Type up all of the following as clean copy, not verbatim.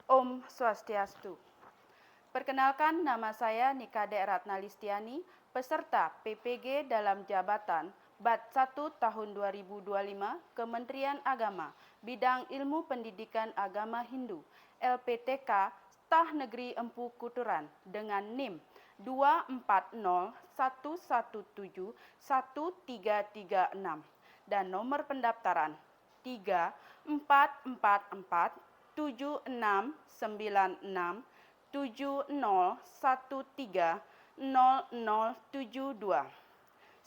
Om Swastiastu. Perkenalkan, nama saya Nikade Ratna Listiani, peserta PPG dalam jabatan Bat 1 tahun 2025 Kementerian Agama, Bidang Ilmu Pendidikan Agama Hindu, LPTK, Staf Negeri Empu Kuturan dengan NIM 24011713336 dan nomor pendaftaran 34467670130072.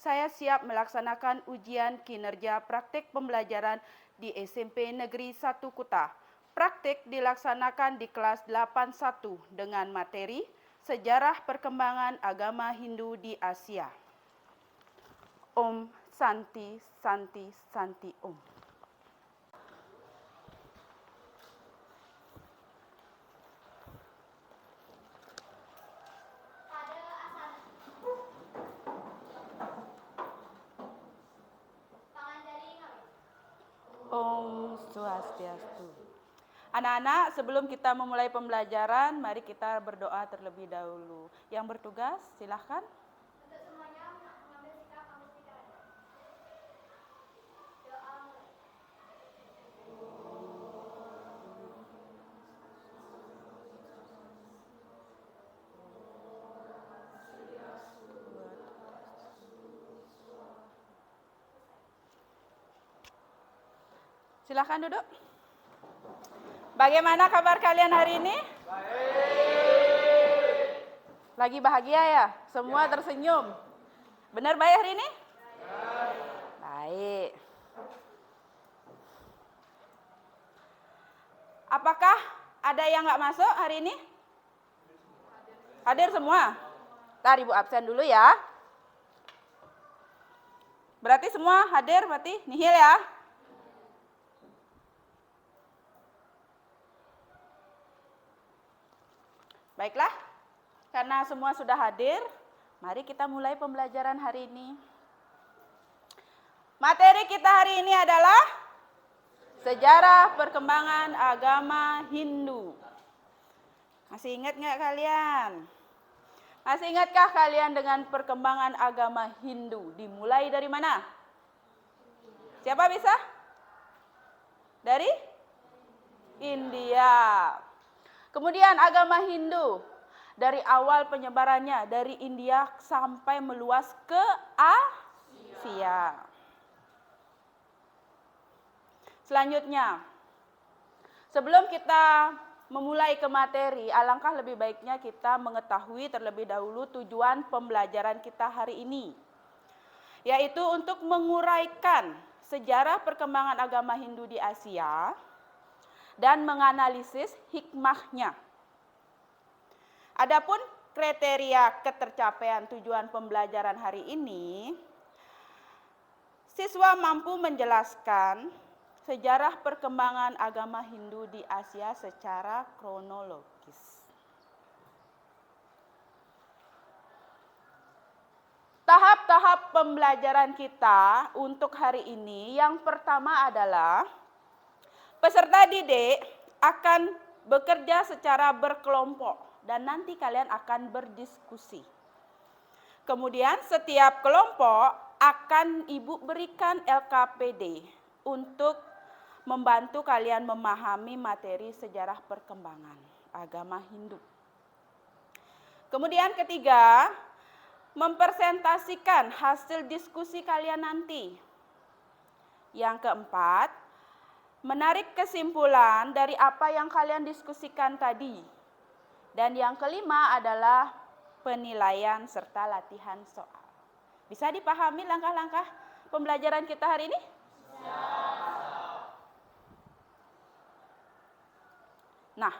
Saya siap melaksanakan ujian kinerja praktik pembelajaran di SMP Negeri 1 Kuta. Praktik dilaksanakan di kelas 81 dengan materi Sejarah Perkembangan Agama Hindu di Asia. Om Santi Santi Santi Om. Om Swastiastu. Anak-anak, sebelum kita memulai pembelajaran, mari kita berdoa terlebih dahulu. Yang bertugas, silahkan. Untuk semuanya mengambil sikap ambil pikirannya. Doa mulai. Silahkan duduk. Bagaimana kabar kalian hari ini? Baik. Lagi bahagia ya? Semua tersenyum. Benar baik hari ini? Baik. Apakah ada yang nggak masuk hari ini? Hadir semua? Ntar Ibu absen dulu ya. Berarti semua hadir, berarti nihil ya? Baiklah, karena semua sudah hadir, mari kita mulai pembelajaran hari ini. Materi kita hari ini adalah Sejarah Perkembangan Agama Hindu. Masih ingat nggak kalian? Masih ingatkah kalian dengan perkembangan agama Hindu? Dimulai dari mana? Siapa bisa? Dari India. Kemudian agama Hindu dari awal penyebarannya dari India sampai meluas ke Asia. Selanjutnya, sebelum kita memulai ke materi, alangkah lebih baiknya kita mengetahui terlebih dahulu tujuan pembelajaran kita hari ini, yaitu untuk menguraikan sejarah perkembangan agama Hindu di Asia dan menganalisis hikmahnya. Adapun kriteria ketercapaian tujuan pembelajaran hari ini, siswa mampu menjelaskan sejarah perkembangan agama Hindu di Asia secara kronologis. Tahap-tahap pembelajaran kita untuk hari ini, yang pertama adalah peserta didik akan bekerja secara berkelompok dan nanti kalian akan berdiskusi. Kemudian setiap kelompok akan Ibu berikan LKPD untuk membantu kalian memahami materi sejarah perkembangan agama Hindu. Kemudian ketiga, mempresentasikan hasil diskusi kalian nanti. Yang keempat, menarik kesimpulan dari apa yang kalian diskusikan tadi. Dan yang kelima adalah penilaian serta latihan soal. Bisa dipahami langkah-langkah pembelajaran kita hari ini? Nah,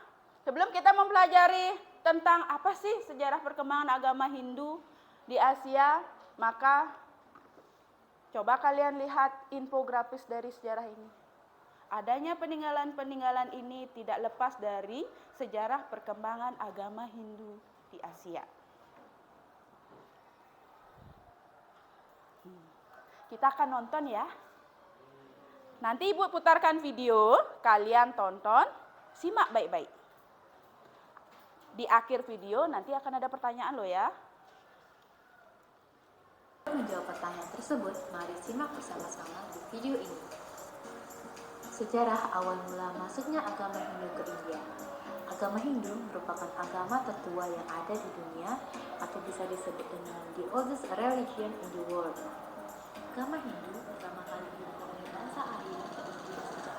sebelum kita mempelajari tentang apa sih sejarah perkembangan agama Hindu di Asia, maka coba kalian lihat infografis dari sejarah ini. Adanya peninggalan-peninggalan ini tidak lepas dari sejarah perkembangan agama Hindu di Asia. Kita akan nonton ya. Nanti Ibu putarkan video, kalian tonton, simak baik-baik. Di akhir video nanti akan ada pertanyaan loh ya. Untuk menjawab pertanyaan tersebut, mari simak bersama-sama di video ini. Sejarah awal mula masuknya agama Hindu ke India. Agama Hindu merupakan agama tertua yang ada di dunia atau bisa disebut dengan the oldest religion in the world. Agama Hindu pertama kali dibawa oleh bangsa Arya ke India sejak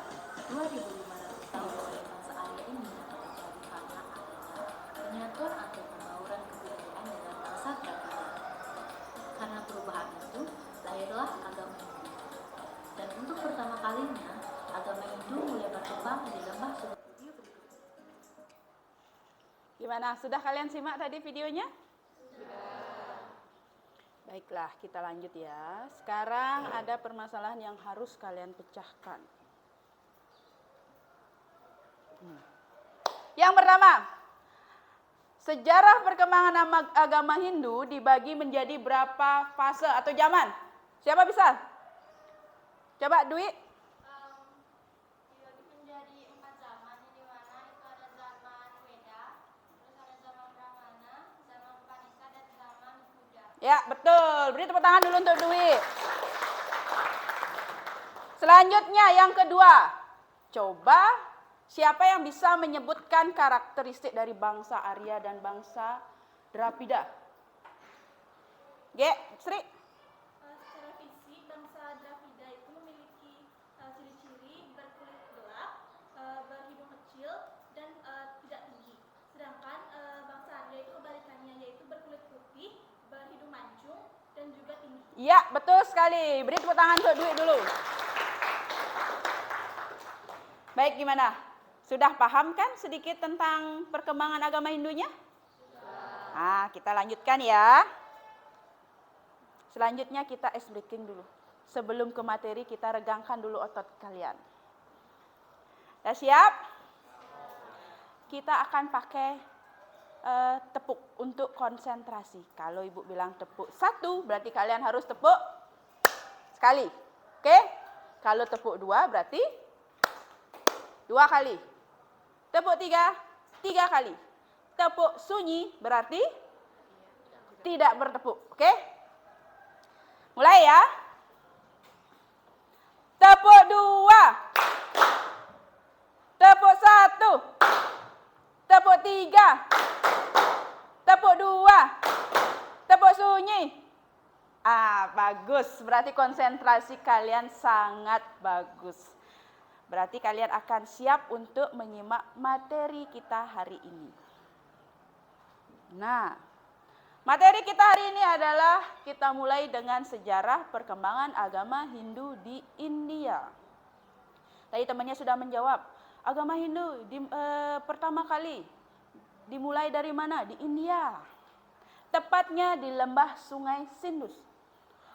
2500 tahun oleh bangsa Arya ini terjadi karena adanya penyatuan atau pembauran kebudayaan dengan bangsa Dravida. Karena perubahan itu, lahirlah agama Hindu. Dan untuk pertama kalinya, agama Hindu mulai berkembang di lembah Sumeru. Gimana? Sudah kalian simak tadi videonya? Sudah. Baiklah, kita lanjut ya. Sekarang ada permasalahan yang harus kalian pecahkan. Yang pertama, sejarah perkembangan agama Hindu dibagi menjadi berapa fase atau zaman? Siapa bisa? Coba Dwi. Dibagi menjadi 4 zaman, di mana itu ada zaman Weda, terus ada zaman Brahmana, zaman Upanishad, dan zaman Buddha. Ya, betul. Beri tepuk tangan dulu untuk Dwi. Selanjutnya yang kedua. Coba siapa yang bisa menyebutkan karakteristik dari bangsa Arya dan bangsa Dravida? Sri. Secara fisik, bangsa Dravida itu memiliki ciri-ciri berkulit gelap, berhidung kecil, dan tidak tinggi. Sedangkan bangsa Arya itu kebalikannya, yaitu berkulit putih, berhidung mancung, dan juga tinggi. Ya, betul sekali. Beri tepuk tangan untuk Dwi dulu. Baik, gimana? Sudah paham kan sedikit tentang perkembangan agama Hindunya? Sudah. Nah, kita lanjutkan ya. Selanjutnya kita ice breaking dulu. Sebelum ke materi kita regangkan dulu otot kalian. Sudah siap? Kita akan pakai tepuk untuk konsentrasi. Kalau ibu bilang tepuk 1, berarti kalian harus tepuk sekali. Oke? Kalau tepuk 2 berarti 2 kali. Tepuk 3, 3 kali. Tepuk sunyi berarti tidak bertepuk. Oke? Mulai ya. Tepuk 2. Tepuk 1. Tepuk 3. Tepuk 2. Tepuk sunyi. Bagus. Berarti konsentrasi kalian sangat bagus. Berarti kalian akan siap untuk menyimak materi kita hari ini. Nah, materi kita hari ini adalah kita mulai dengan sejarah perkembangan agama Hindu di India. Tadi temannya sudah menjawab, agama Hindu pertama kali dimulai dari mana? Di India. Tepatnya di lembah Sungai Sindus.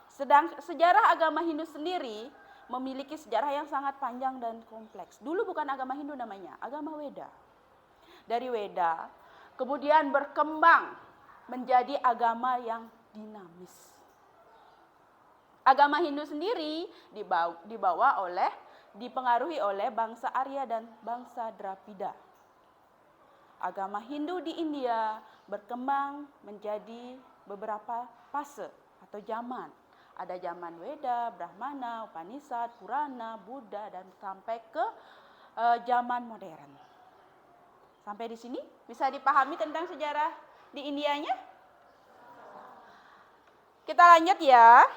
Sedang sejarah agama Hindu sendiri memiliki sejarah yang sangat panjang dan kompleks. Dulu bukan agama Hindu namanya, agama Weda. Dari Weda kemudian berkembang menjadi agama yang dinamis. Agama Hindu sendiri dipengaruhi oleh bangsa Arya dan bangsa Dravida. Agama Hindu di India berkembang menjadi beberapa fase atau zaman. Ada zaman Weda, Brahmana, Upanishad, Purana, Buddha, dan sampai ke zaman modern. Sampai di sini bisa dipahami tentang sejarah di Indianya? Kita lanjut ya.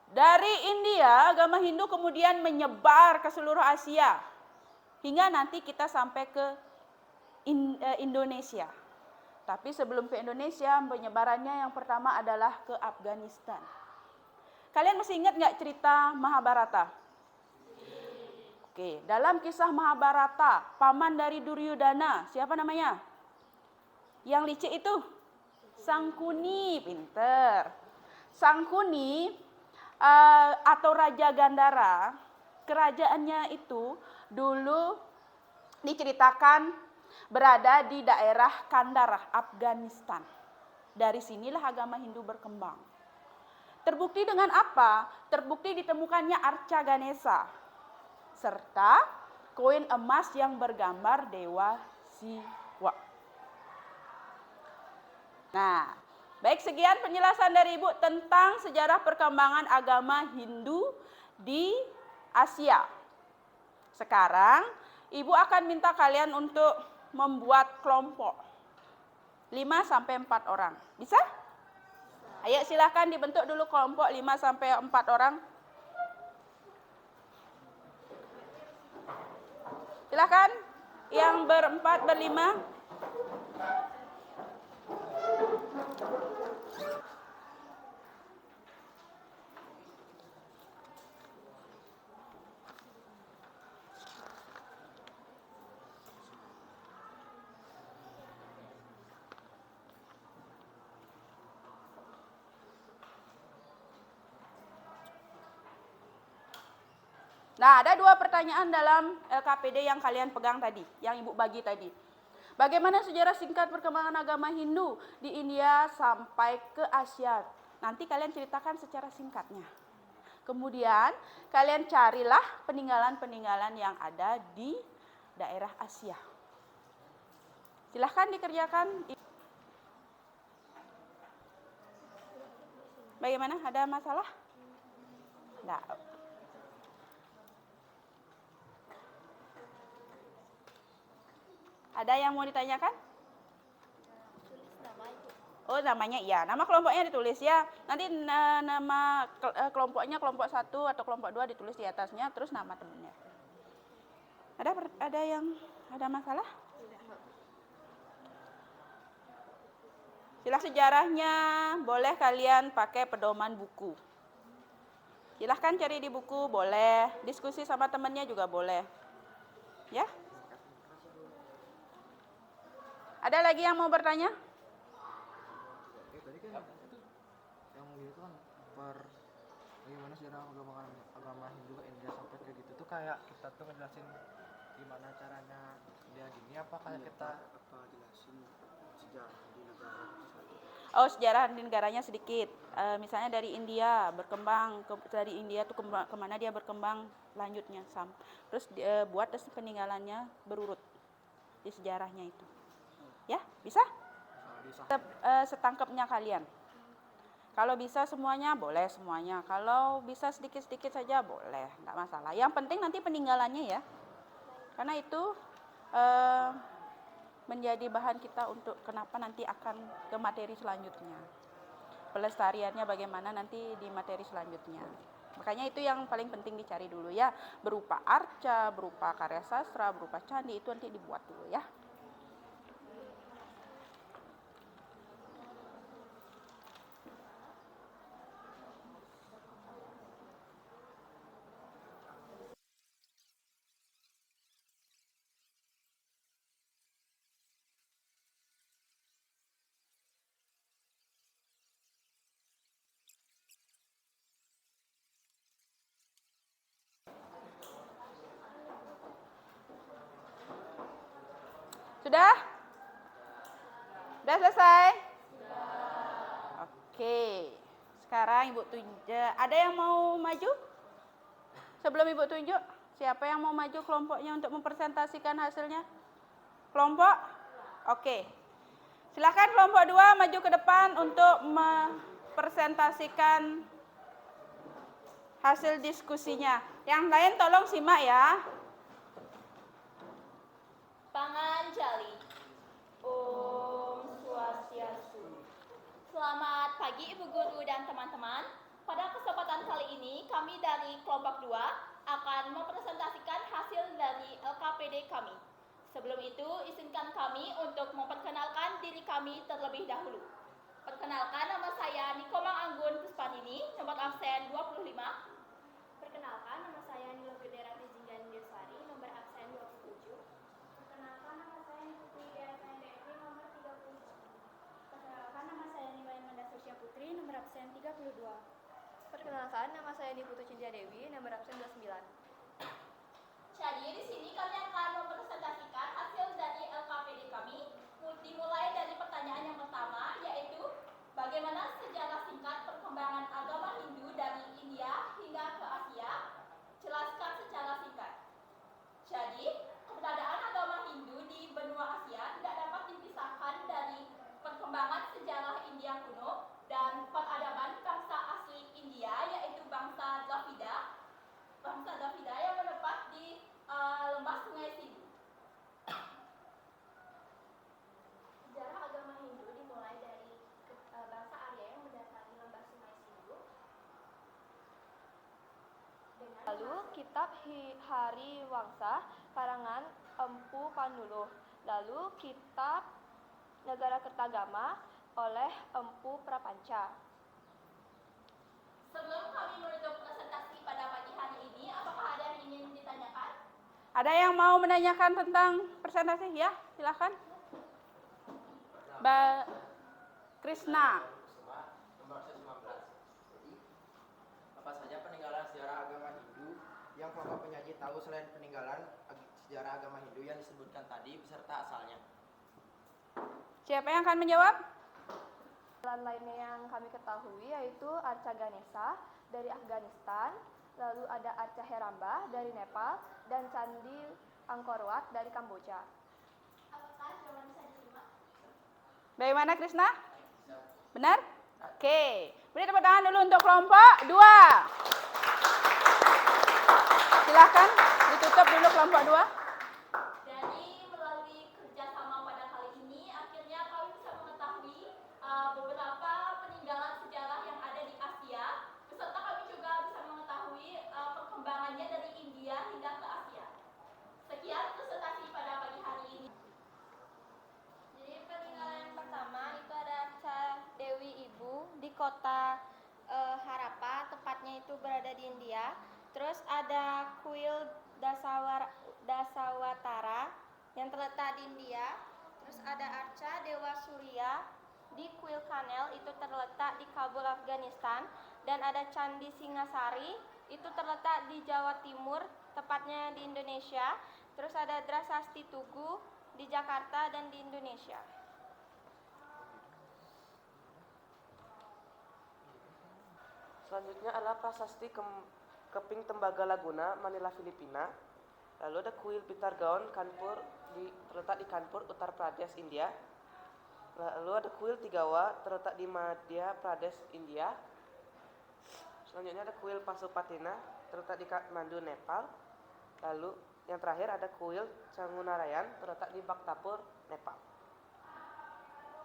Dari India, agama Hindu kemudian menyebar ke seluruh Asia. Hingga nanti kita sampai ke Indonesia. Tapi sebelum ke Indonesia, penyebarannya yang pertama adalah ke Afghanistan. Kalian masih ingat nggak cerita Mahabharata? Oke, dalam kisah Mahabharata, paman dari Duryodhana, siapa namanya? Yang licik itu? Sangkuni, pinter. Sangkuni atau Raja Gandhara, kerajaannya itu dulu diceritakan berada di daerah Kandahar, Afghanistan. Dari sinilah agama Hindu berkembang. Terbukti dengan apa? Terbukti ditemukannya arca Ganesha serta koin emas yang bergambar Dewa Siwa. Nah, baik, sekian penjelasan dari Ibu tentang sejarah perkembangan agama Hindu di Asia. Sekarang Ibu akan minta kalian untuk membuat kelompok 5-4 orang. Bisa? Ayo silahkan dibentuk dulu kelompok 5-4 orang. Silahkan yang berempat, berlima. Nah, ada 2 pertanyaan dalam LKPD yang kalian pegang tadi, yang Ibu bagi tadi. Bagaimana sejarah singkat perkembangan agama Hindu di India sampai ke Asia? Nanti kalian ceritakan secara singkatnya. Kemudian kalian carilah peninggalan-peninggalan yang ada di daerah Asia. Silahkan dikerjakan. Bagaimana? Ada masalah? Enggak. Ada yang mau ditanyakan? Oh, namanya iya. Nama kelompoknya ditulis ya. Nanti nama kelompoknya kelompok 1 atau kelompok 2 ditulis di atasnya, terus nama temennya. Ada yang ada masalah? Silahkan sejarahnya, boleh kalian pakai pedoman buku. Silahkan cari di buku, boleh. Diskusi sama temennya juga boleh. Ya? Ada lagi yang mau bertanya? Tadi kan itu yang gitu kan bagaimana sejarah agama Hindu ke India sampai kayak gitu tuh kayak kita tuh ngejelasin gimana caranya dia gini apa kayak kita jelasin sejarah di negara itu. Oh, sejarah di negaranya sedikit. Misalnya dari India berkembang, dari India tuh kemana dia berkembang lanjutnya terus buat peninggalannya berurut di sejarahnya itu. Ya, bisa? Setangkapnya kalian. Kalau bisa semuanya, boleh semuanya. Kalau bisa sedikit-sedikit saja, boleh. Enggak masalah. Yang penting nanti peninggalannya ya. Karena itu menjadi bahan kita untuk kenapa nanti akan ke materi selanjutnya. Pelestariannya bagaimana nanti di materi selanjutnya. Makanya itu yang paling penting dicari dulu ya. Berupa arca, berupa karya sastra, berupa candi, itu nanti dibuat dulu ya. Sudah? Sudah selesai? Sudah. Oke. Sekarang Ibu tunjuk. Ada yang mau maju? Sebelum Ibu tunjuk, siapa yang mau maju kelompoknya untuk mempresentasikan hasilnya? Kelompok? Oke. Silakan kelompok 2 maju ke depan untuk mempresentasikan hasil diskusinya. Yang lain tolong simak ya. Panganjali. Om Swastiastu. Selamat pagi Ibu Guru dan teman-teman. Pada kesempatan kali ini kami dari kelompok 2 akan mempresentasikan hasil dari LKPD kami. Sebelum itu izinkan kami untuk memperkenalkan diri kami terlebih dahulu. Perkenalkan, nama saya Nikomang Anggun Puspanini, nomor absen 25. Perkenalkan, nama saya Nilo Gederati Jingganindeswari, nomor absen 27. Perkenalkan, nama saya Putri DSNDFI nomor 30. Perkenalkan, nama saya Niwayan Mandasya Putri nomor absen 32. Perkenalkan, nama saya Niputu Cinja Dewi nomor absen 29. Jadi di sini kami akan mempresentasikan hasil dari LKPD kami. Dimulai dari pertanyaan yang pertama, yaitu bagaimana sejarah singkat perkembangan agama Hindu dari India hingga ke Asia. Jelaskan secara singkat. Jadi Lalu kitab Hari Wangsa karangan Empu Panuluh. Lalu kitab Negara Kertagama oleh Empu Prapanca. Sebelum kami menutup presentasi pada pagi hari ini, apakah ada yang ingin ditanyakan? Ada yang mau menanyakan tentang presentasi? Ya, silakan. Mbak Krisna. Nomor 15. Jadi, apa saja peninggalan sejarah agama Hindu yang kelompok penyaji tahu selain peninggalan sejarah agama Hindu yang disebutkan tadi beserta asalnya? Siapa yang akan menjawab? Peninggalan lainnya yang kami ketahui yaitu Arca Ganesha dari Afghanistan, lalu ada Arca Heramba dari Nepal, dan Candi Angkor Wat dari Kamboja. Apakah jawaban bisa diterima? Bagaimana Krisna? Benar? Oke. Beri tepuk tangan dulu untuk kelompok 2. Silakan ditutup dulu kelompok 2. Jadi melalui kerjasama pada kali ini, akhirnya kami bisa mengetahui beberapa peninggalan sejarah yang ada di Asia, beserta kami juga bisa mengetahui perkembangannya dari India hingga ke Asia. Sekian presentasi pada pagi hari ini. Jadi peninggalan yang pertama itu ada Arca Dewi Ibu di kota Harappa, tepatnya itu berada di India. Terus ada kuil Dasawatara yang terletak di India. Terus ada Arca Dewa Surya di kuil Kanel, itu terletak di Kabul, Afghanistan. Dan ada Candi Singasari, itu terletak di Jawa Timur, tepatnya di Indonesia. Terus ada Drasasti Tugu di Jakarta dan di Indonesia. Selanjutnya adalah Prasasti Keping Tembaga Laguna, Manila, Filipina. Lalu ada kuil Pitargaon Kanpur terletak di Kanpur, Uttar Pradesh, India. Lalu ada kuil Tigawa terletak di Madhya Pradesh, India. Selanjutnya ada kuil Pasupatina terletak di Kathmandu, Nepal. Lalu yang terakhir ada kuil Cangunarayan terletak di Bhaktapur, Nepal.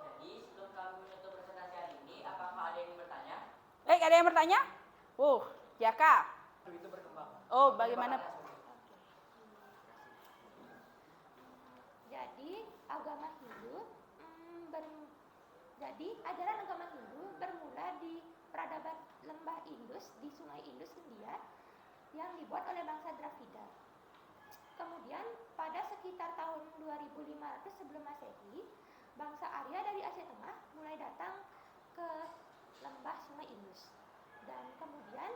Jadi, sebelum kami menutup presentasi hari ini, apakah ada yang bertanya? Baik, ada yang bertanya? Jaka. Itu berkembang. Oh, bagaimana? Jadi ajaran agama Hindu bermula di peradaban lembah Indus di Sungai Indus, India, yang dibuat oleh bangsa Dravida. Kemudian pada sekitar tahun 2500 sebelum Masehi, bangsa Arya dari Asia Tengah mulai datang ke lembah Sungai Indus. Dan kemudian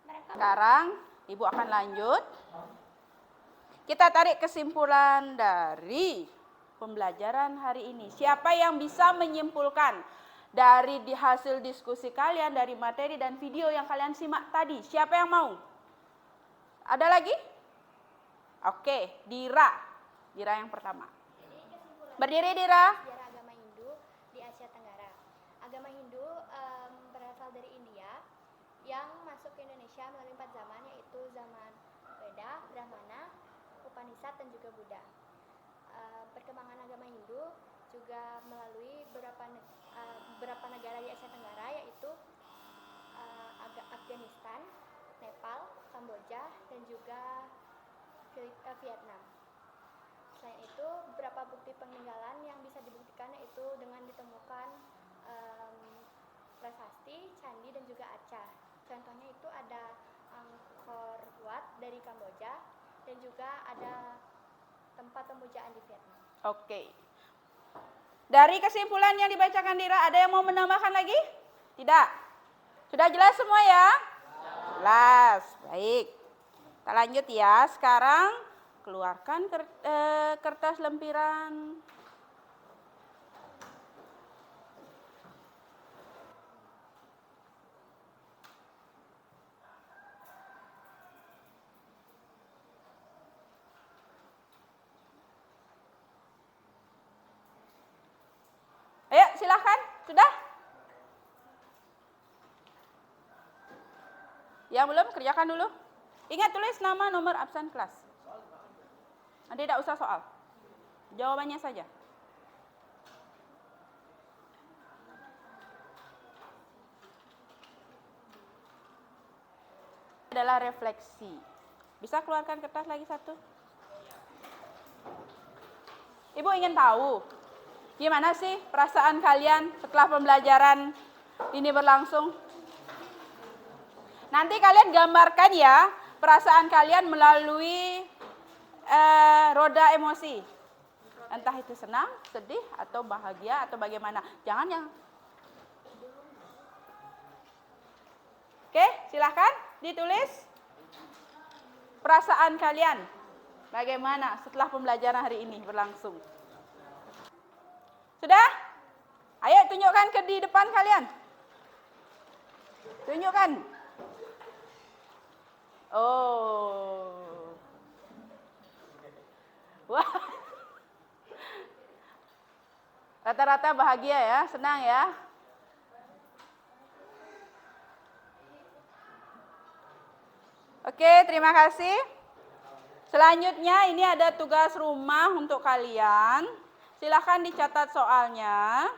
mereka Sekarang Ibu akan lanjut. Kita tarik kesimpulan dari pembelajaran hari ini. Siapa yang bisa menyimpulkan dari hasil diskusi kalian, dari materi dan video yang kalian simak tadi? Siapa yang mau? Ada lagi? Oke, Dira. Dira yang pertama. Jadi kesimpulan Berdiri Dira. sejarah agama Hindu di Asia Tenggara. Agama Hindu berasal dari India yang masuk ke Indonesia melalui 4 zaman, yaitu zaman Veda, Brahmana, Upanishad, dan juga Buddha. Perkembangan agama Hindu juga melalui beberapa negara di Asia Tenggara, yaitu Afghanistan, Nepal, Kamboja, dan juga Vietnam. Selain itu, beberapa bukti peninggalan yang bisa dibuktikan yaitu dengan ditemukan prasasti, candi, dan juga arca. Contohnya itu ada Angkor Wat dari Kamboja dan juga ada tempat pemujaan di Vietnam. Oke. Dari kesimpulan yang dibacakan Dira, ada yang mau menambahkan lagi? Tidak. Sudah jelas semua ya? Jelas. Baik. Kita lanjut ya. Sekarang keluarkan kertas lempiran. Ayo, silahkan. Sudah? Yang belum, kerjakan dulu. Ingat tulis nama, nomor, absen kelas. Nanti tidak usah soal. Jawabannya saja. adalah refleksi. Bisa keluarkan kertas lagi satu? Ibu ingin tahu, gimana sih perasaan kalian setelah pembelajaran ini berlangsung? Nanti kalian gambarkan ya perasaan kalian melalui roda emosi. Entah itu senang, sedih, atau bahagia, atau bagaimana. Jangan yang... Oke, silahkan ditulis perasaan kalian. Bagaimana setelah pembelajaran hari ini berlangsung. Sudah? Ayo tunjukkan ke di depan kalian. Tunjukkan. Oh. Wah. Rata-rata bahagia ya, senang ya. Oke, terima kasih. Selanjutnya ini ada tugas rumah untuk kalian. Silahkan dicatat soalnya.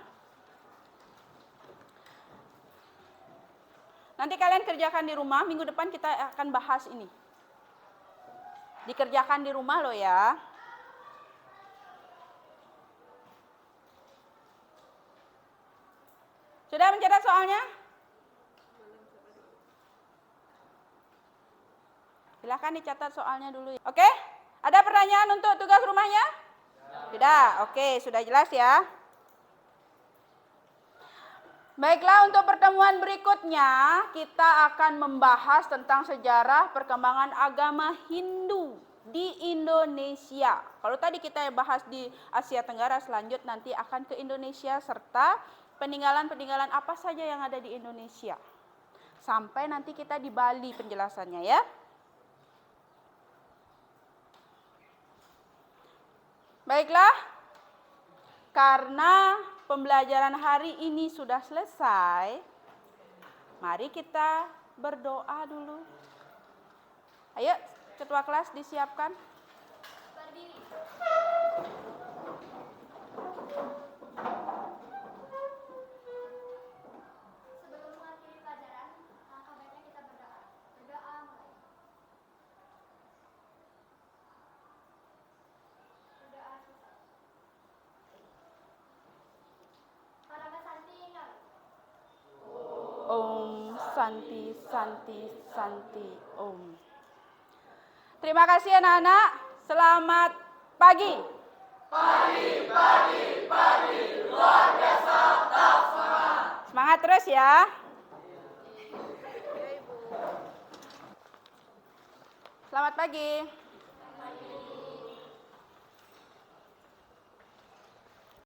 Nanti kalian kerjakan di rumah, minggu depan kita akan bahas ini. Dikerjakan di rumah loh ya. Sudah mencatat soalnya? Silahkan dicatat soalnya dulu. Oke? Ada pertanyaan untuk tugas rumahnya? Tidak. Oke, sudah jelas ya. Baiklah, untuk pertemuan berikutnya kita akan membahas tentang sejarah perkembangan agama Hindu di Indonesia. Kalau tadi kita bahas di Asia Tenggara, selanjutnya nanti akan ke Indonesia serta peninggalan-peninggalan apa saja yang ada di Indonesia. Sampai nanti kita di Bali penjelasannya ya. Baiklah, karena pembelajaran hari ini sudah selesai, mari kita berdoa dulu. Ayo, ketua kelas disiapkan. Berdiri. Sebelum mengakhiri pelajaran, langkah baiknya kita berdoa. Berdoa mulai. Berdoa selesai. Paraga Santi Ngawi. Om Santi Santi Santi Om. Terima kasih anak-anak. Selamat pagi. Pagi, luar biasa, tetap semangat. Semangat terus ya. Selamat pagi.